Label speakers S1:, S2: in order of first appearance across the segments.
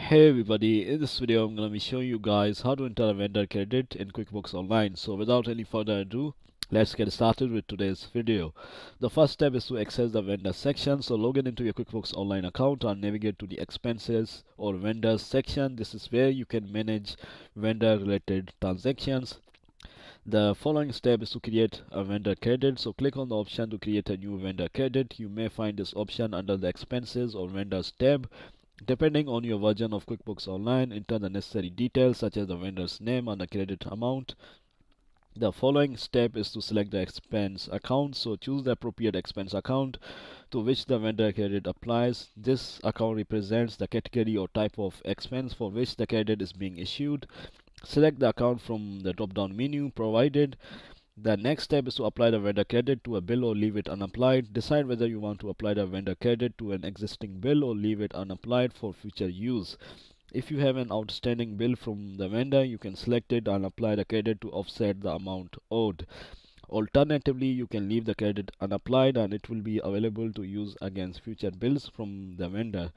S1: Hey everybody, in this video I'm going to be showing you guys how to enter a vendor credit in QuickBooks Online. So without any further ado, let's get started with today's video. The first step is to access the vendor section. So log in into your QuickBooks Online account and navigate to the expenses or vendors section. This is where you can manage vendor related transactions. The following step is to create a vendor credit. So click on the option to create a new vendor credit. You may find this option under the expenses or vendors tab. Depending on your version of QuickBooks Online, enter the necessary details such as the vendor's name and the credit amount. The following step is to select the expense account. So choose the appropriate expense account to which the vendor credit applies. This account represents the category or type of expense for which the credit is being issued. Select the account from the drop-down menu provided. The next step is to apply the vendor credit to a bill or leave it unapplied. Decide whether you want to apply the vendor credit to an existing bill or leave it unapplied for future use. If you have an outstanding bill from the vendor, you can select it and apply the credit to offset the amount owed. Alternatively, you can leave the credit unapplied and it will be available to use against future bills from the vendor.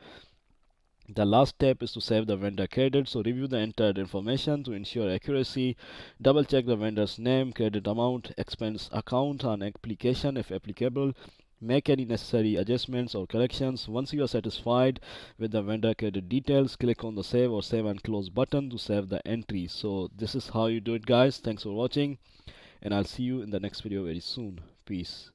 S1: The last step is to save the vendor credit. So review the entered information to ensure accuracy. Double check the vendor's name, credit amount, expense account and application if applicable. Make any necessary adjustments or corrections. Once you are satisfied with the vendor credit details, click on the save or save and close button to save the entry. So this is how you do it, guys. Thanks for watching and I'll see you in the next video very soon. Peace.